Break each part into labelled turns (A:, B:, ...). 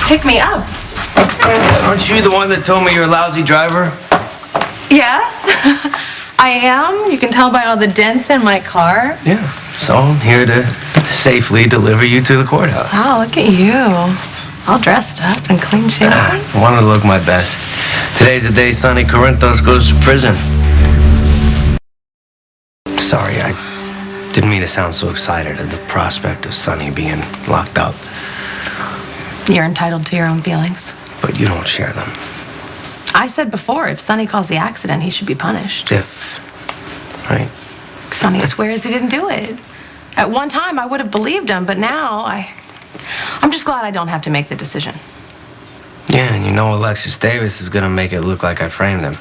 A: pick me up.
B: Aren't you the one that told me you're a lousy driver?
A: Yes, I am. You can tell by all the dents in my car.
B: Yeah, so I'm here to safely deliver you to the courthouse.
A: Wow, look at you. All dressed up and clean shaven.
B: I wanted to look my best. Today's the day Sonny Corinthos goes to prison. Sorry, I didn't mean to sound so excited at the prospect of Sonny being locked up.
A: You're entitled to your own feelings.
B: But you don't share them.
A: I said before, if Sonny calls the accident, he should be punished.
B: If, right?
A: Sonny swears he didn't do it. At one time, I would have believed him, but now I'm just glad I don't have to make the decision.
B: Yeah, and you know Alexis Davis is gonna make it look like I framed him.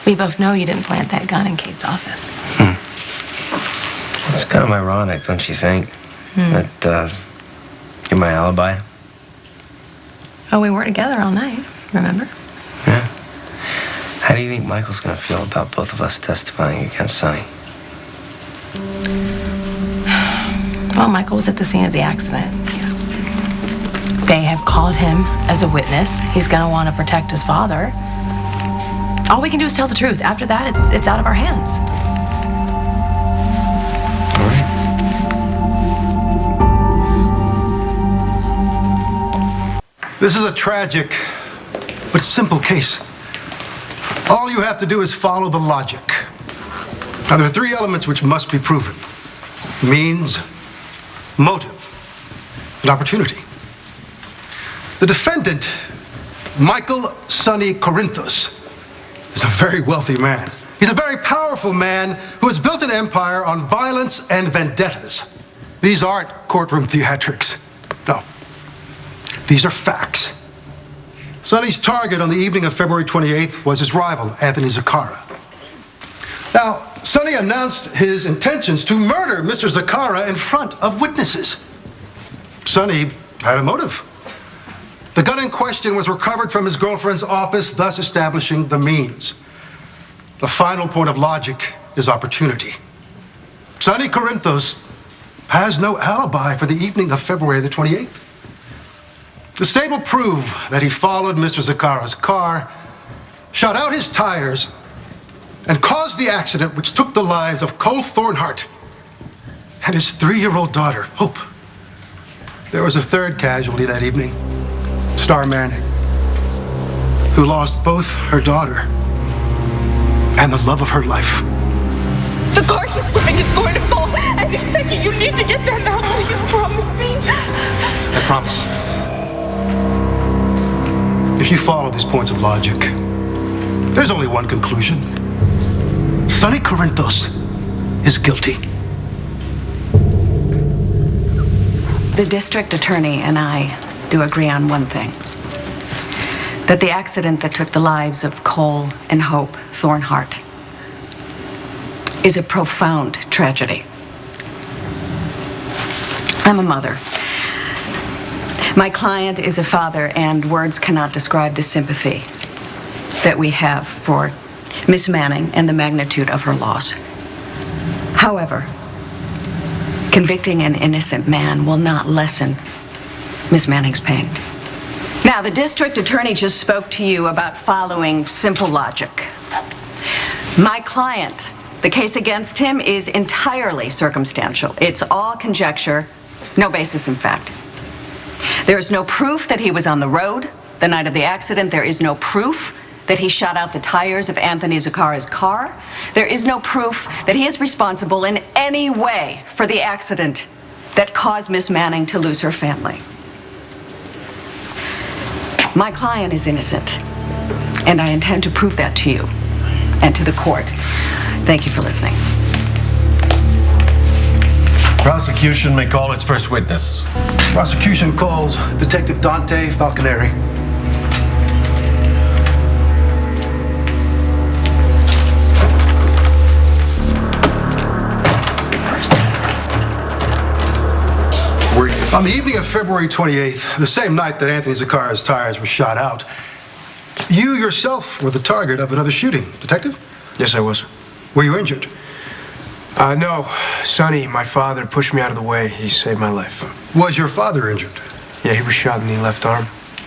A: We both know you didn't plant that gun in Kate's office.
B: It's kind of ironic, don't you think? That you're my alibi.
A: Oh, we were together all night, remember?
B: Yeah. How do you think Michael's gonna feel about both of us testifying against Sonny?
A: Well, Michael was at the scene of the accident. They have called him as a witness. He's gonna want to protect his father. All we can do is tell the truth. After that, it's out of our hands.
B: All right.
C: This is a tragic but simple case. All you have to do is follow the logic. Now, there are three elements which must be proven: means, motive, and opportunity. The defendant, Michael Sonny Corinthos, is a very wealthy man. He's a very powerful man who has built an empire on violence and vendettas. These aren't courtroom theatrics. No. These are facts. Sonny's target on the evening of February 28th was his rival, Anthony Zaccara. Now, Sonny announced his intentions to murder Mr. Zaccara in front of witnesses. Sonny had a motive. The gun in question was recovered from his girlfriend's office, thus establishing the means. The final point of logic is opportunity. Sonny Corinthos has no alibi for the evening of February the 28th. The state will prove that he followed Mr. Zacara's car, shot out his tires, and caused the accident which took the lives of Cole Thornhart and his 3-year-old daughter, Hope. There was a third casualty that evening, Star Manning, who lost both her daughter and the love of her life.
D: The car keeps slipping, it's going to fall. Any second, you need to get them out. Please promise me.
C: I promise. If you follow these points of logic, there's only one conclusion. Sonny Corinthos is guilty.
E: The district attorney and I do agree on one thing: that the accident that took the lives of Cole and Hope Thornhart is a profound tragedy. I'm a mother. My client is a father, and words cannot describe the sympathy that we have for Miss Manning and the magnitude of her loss. However, convicting an innocent man will not lessen Miss Manning's pain. Now, the district attorney just spoke to you about following simple logic. My client, the case against him is entirely circumstantial. It's all conjecture, no basis in fact. There is no proof that he was on the road the night of the accident. There is no proof that he shot out the tires of Anthony Zacara's car. There is no proof that he is responsible in any way for the accident that caused Miss Manning to lose her family. My client is innocent, and I intend to prove that to you and to the court. Thank you for listening.
F: Prosecution may call its first witness.
C: Prosecution calls Detective Dante Falconeri. On the evening of February 28th, the same night that Anthony Zacara's tires were shot out, you yourself were the target of another shooting, Detective?
G: Yes, I was.
C: Were you injured?
G: No. Sonny, my father, pushed me out of the way. He saved my life.
C: Was your father injured?
G: Yeah, he was shot in the left arm.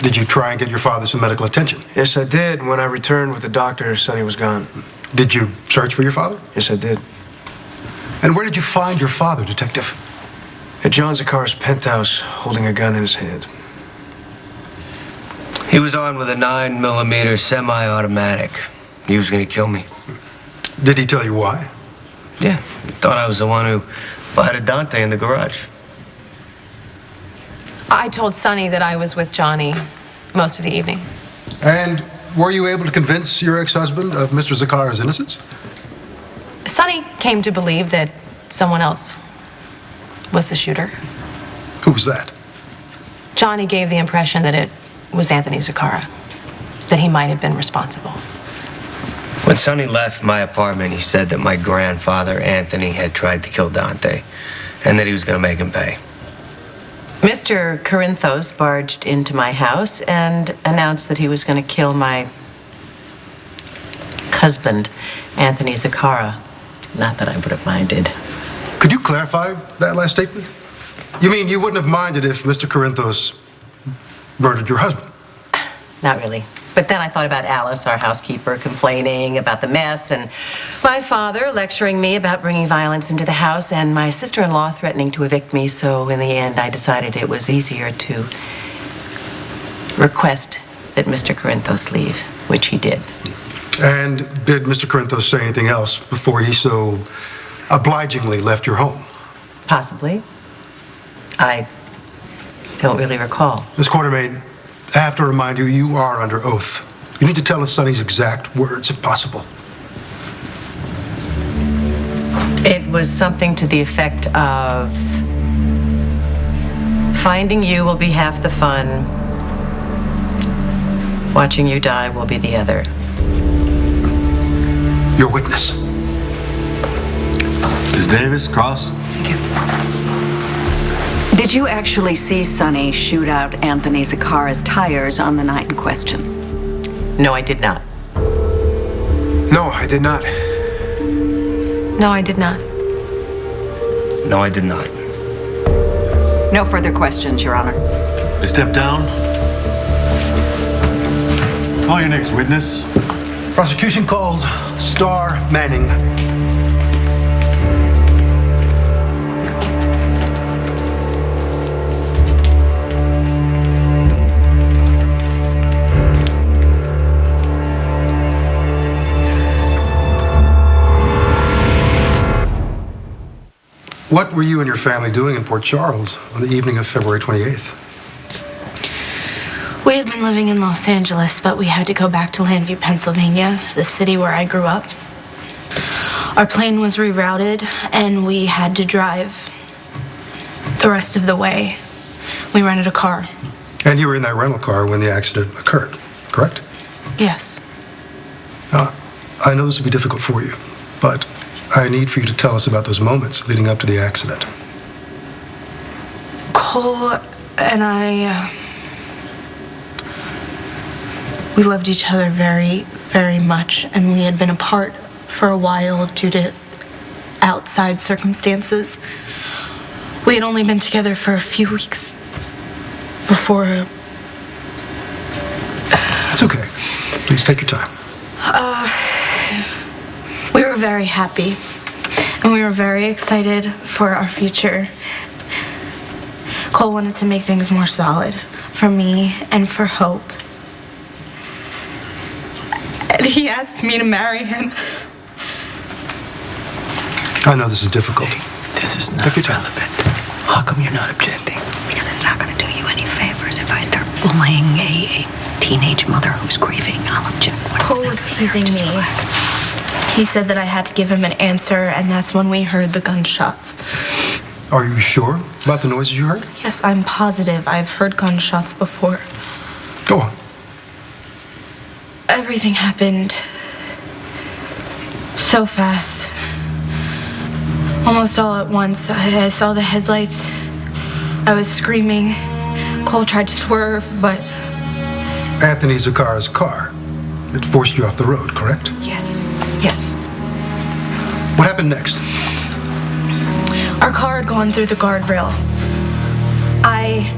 C: Did you try and get your father some medical attention?
G: Yes, I did. When I returned with the doctor, Sonny was gone.
C: Did you search for your father?
G: Yes, I did.
C: And where did you find your father, Detective?
G: At John Zakar's penthouse, holding a gun in his hand.
B: He was armed with a 9mm semi-automatic. He was going to kill me.
C: Did he tell you why?
B: Yeah, thought I was the one who fired Dante in the garage.
A: I told Sonny that I was with Johnny most of the evening.
C: And were you able to convince your ex-husband of Mr. Zakar's innocence?
A: Sonny came to believe that someone else was the shooter.
C: Who was that?
A: Johnny gave the impression that it was Anthony Zakara, that he might have been responsible.
B: When Sonny left my apartment, he said that my grandfather, Anthony, had tried to kill Dante, and that he was going to make him pay.
H: Mr. Corinthos barged into my house and announced that he was going to kill my husband, Anthony Zakara. Not that I would have minded.
C: Could you clarify that last statement? You mean you wouldn't have minded if Mr. Corinthos murdered your husband?
H: Not really. But then I thought about Alice, our housekeeper, complaining about the mess, and my father lecturing me about bringing violence into the house, and my sister-in-law threatening to evict me. So in the end, I decided it was easier to request that Mr. Corinthos leave, which he did.
C: And did Mr. Corinthos say anything else before he so obligingly left your home?
H: Possibly. I don't really recall.
C: Miss Quartermain, I have to remind you, you are under oath. You need to tell us Sonny's exact words, if possible.
H: It was something to the effect of, finding you will be half the fun, watching you die will be the other.
C: Your witness.
F: Ms. Davis, cross.
E: Did you actually see Sonny shoot out Anthony Zakara's tires on the night in question?
H: No, I did not.
G: No, I did not.
A: No, I did not.
B: No, I did not.
E: No further questions, Your Honor.
F: Please step down. Call your next witness.
C: Prosecution calls Star Manning. What were you and your family doing in Port Charles on the evening of February 28th?
I: We had been living in Los Angeles, but we had to go back to Landview, Pennsylvania, the city where I grew up. Our plane was rerouted, and we had to drive the rest of the way. We rented a car.
C: And you were in that rental car when the accident occurred, correct?
I: Yes.
C: Now, I know this will be difficult for you, but I need for you to tell us about those moments leading up to the accident.
I: Cole and I, we loved each other very, very much, and we had been apart for a while due to outside circumstances. We had only been together for a few weeks before.
C: It's okay. Please take your time.
I: We were very happy, and we were very excited for our future. Cole wanted to make things more solid for me and for Hope. And he asked me to marry him.
C: I know this is difficult.
B: This is not relevant. How come you're not objecting?
E: Because it's not going to do you any favors if I start bullying a teenage mother who's grieving. I'll object.
I: Cole was teasing me. He said that I had to give him an answer, and that's when we heard the gunshots.
C: Are you sure about the noises you heard?
I: Yes, I'm positive. I've heard gunshots before.
C: Go on.
I: Everything happened so fast. Almost all at once. I saw the headlights. I was screaming. Cole tried to swerve, but...
C: Anthony Zakara's car. It forced you off the road, correct?
I: Yes. Yes.
C: What happened next?
I: Our car had gone through the guardrail. I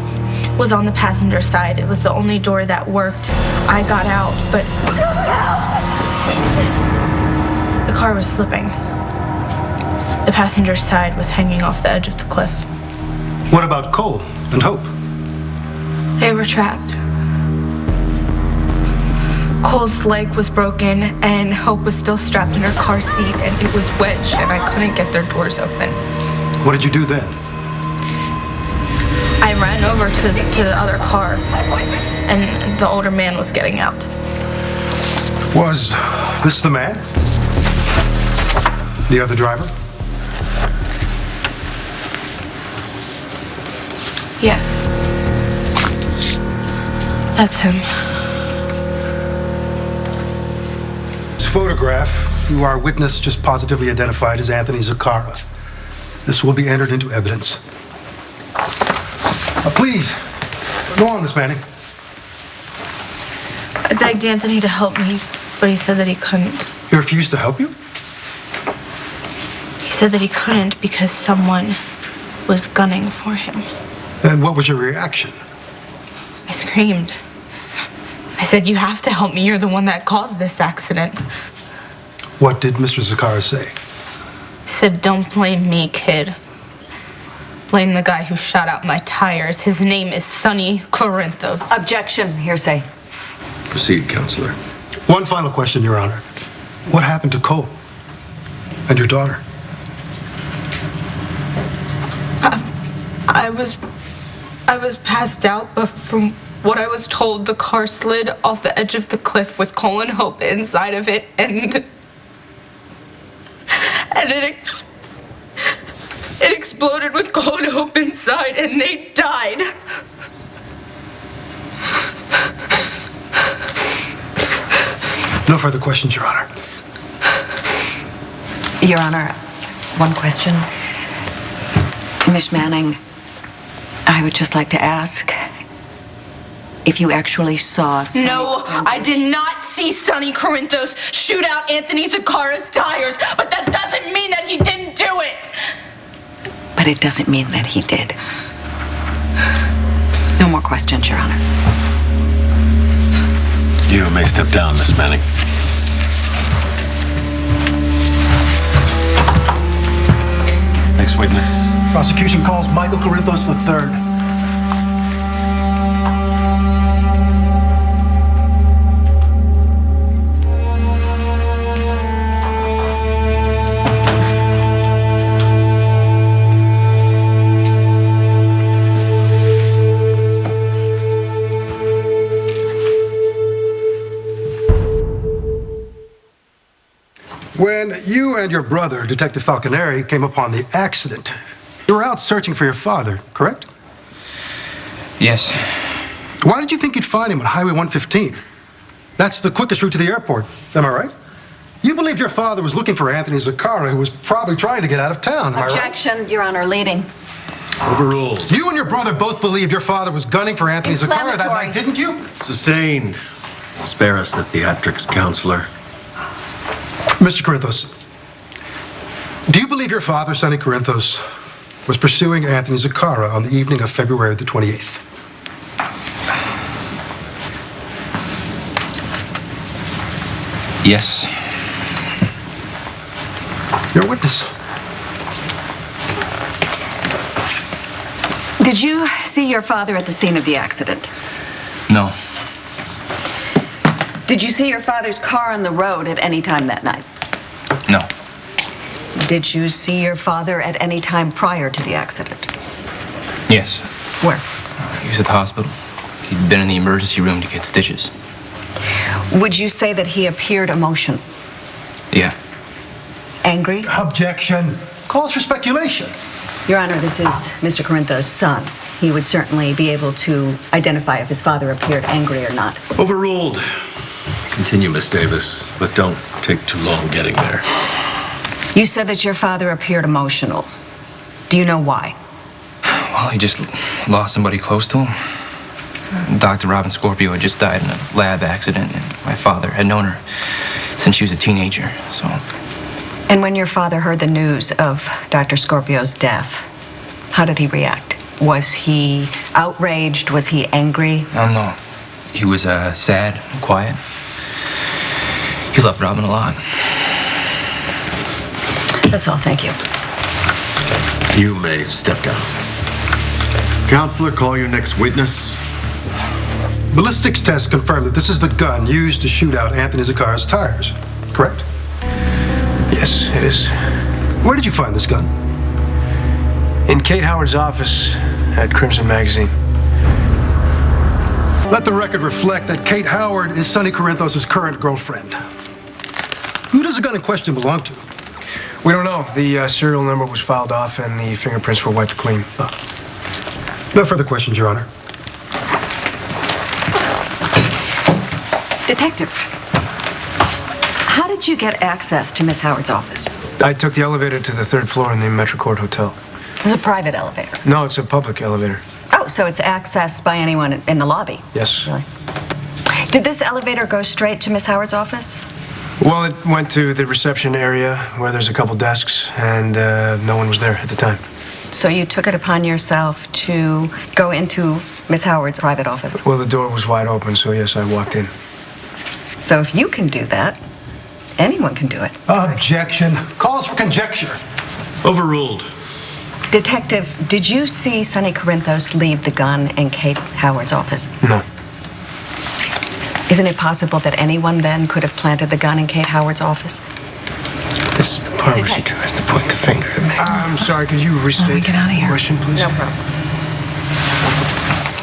I: was on the passenger side. It was the only door that worked. I got out, but the car was slipping. The passenger side was hanging off the edge of the cliff.
C: What about Cole and Hope?
I: They were trapped. Cole's leg was broken, and Hope was still strapped in her car seat, and it was wedged, and I couldn't get their doors open.
C: What did you do then?
I: I ran over to the other car, and the older man was getting out.
C: Was this the man? The other driver?
I: Yes. That's him.
C: This photograph, you are witness just positively identified as Anthony Zaccara. This will be entered into evidence. Please, go on, Miss Manning.
I: I begged Anthony to help me, but he said that he couldn't.
C: He refused to help you?
I: He said that he couldn't because someone was gunning for him.
C: And what was your reaction?
I: I screamed. I said, "You have to help me. You're the one that caused this accident."
C: What did Mr. Zaccara say?
I: He said, "Don't blame me, kid. Blame the guy who shot out my tires. His name is Sonny Corinthos."
E: Objection, hearsay.
F: Proceed, Counselor.
C: One final question, Your Honor. What happened to Cole and your daughter?
I: I was passed out, but from what I was told, the car slid off the edge of the cliff with Cole and Hope inside of it, and it exploded with Cole and Hope inside, and they died.
C: No further questions, Your Honor.
E: Your Honor, one question. Miss Manning, I would just like to ask if you actually saw Sonny.
I: No, I did not see Sonny Corinthos shoot out Anthony Zacara's tires, but that doesn't mean that he didn't do it.
E: But it doesn't mean that he did. No more questions, Your Honor.
F: You may step down, Miss Manning. Next witness.
C: Prosecution calls Michael Corinthos III. When you and your brother, Detective Falconeri, came upon the accident, you were out searching for your father, correct?
J: Yes.
C: Why did you think you'd find him on Highway 115? That's the quickest route to the airport, am I right? You believed your father was looking for Anthony Zaccara, who was probably trying to get out of town, am I right?
E: Objection, Your Honor, leading.
F: Overruled.
C: You and your brother both believed your father was gunning for Anthony Zaccara that night, didn't you?
F: Sustained. Spare us the theatrics, Counselor.
C: Mr. Corinthos, do you believe your father, Sonny Corinthos, was pursuing Anthony Zaccara on the evening of February the 28th?
J: Yes.
C: You're a witness.
E: Did you see your father at the scene of the accident?
J: No.
E: Did you see your father's car on the road at any time that night?
J: No.
E: Did you see your father at any time prior to the accident?
J: Yes.
E: Where?
J: He was at the hospital. He'd been in the emergency room to get stitches.
E: Would you say that he appeared emotional?
J: Yeah.
E: Angry?
C: Objection. Calls for speculation.
E: Your Honor, this is Mr. Corinthos' son. He would certainly be able to identify if his father appeared angry or not.
F: Overruled. Continue, Miss Davis, but don't take too long getting there.
E: You said that your father appeared emotional. Do you know why?
J: Well, he just lost somebody close to him. Dr. Robin Scorpio had just died in a lab accident, and my father had known her since she was a teenager, so...
E: And when your father heard the news of Dr. Scorpio's death, how did he react? Was he outraged? Was he angry?
J: I don't know. He was sad and quiet. He loved Robin a lot.
E: That's all, thank you.
F: You may step down. Counselor, call your next witness.
C: Ballistics tests confirm that this is the gun used to shoot out Anthony Zakar's tires, correct?
G: Yes, it is.
C: Where did you find this gun?
G: In Kate Howard's office at Crimson Magazine.
C: Let the record reflect that Kate Howard is Sonny Corinthos' current girlfriend. Who does the gun in question belong to?
G: We don't know. The serial number was filed off and the fingerprints were wiped clean.
C: No further questions, Your Honor.
E: Detective, how did you get access to Miss Howard's office?
G: I took the elevator to the 3rd floor in the Metrocourt Hotel.
E: This is a private elevator.
G: No, it's a public elevator.
E: Oh, so it's accessed by anyone in the lobby?
G: Yes.
E: Really? Did this elevator go straight to Miss Howard's office?
G: Well, it went to the reception area where there's a couple desks, and no one was there at the time.
E: So you took it upon yourself to go into Miss Howard's private office?
G: Well, the door was wide open, so yes, I walked in.
E: So if you can do that, anyone can do it.
C: Objection. Calls for conjecture.
F: Overruled.
E: Detective, did you see Sonny Corinthos leave the gun in Kate Howard's office?
G: No.
E: Isn't it possible that anyone then could have planted the gun in Kate Howard's office?
B: This is the part where she tries to point the finger at me.
G: I'm sorry, could you restate
A: get out of
G: the
A: here.
G: question, please?
E: No problem.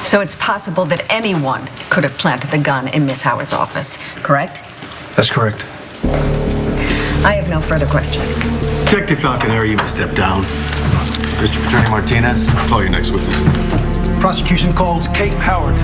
E: So it's possible that anyone could have planted the gun in Miss Howard's office, correct?
G: That's correct.
E: I have no further questions.
F: Detective Falconeri, you may step down. District Attorney Martinez, call your next witness.
C: Prosecution calls Kate Howard.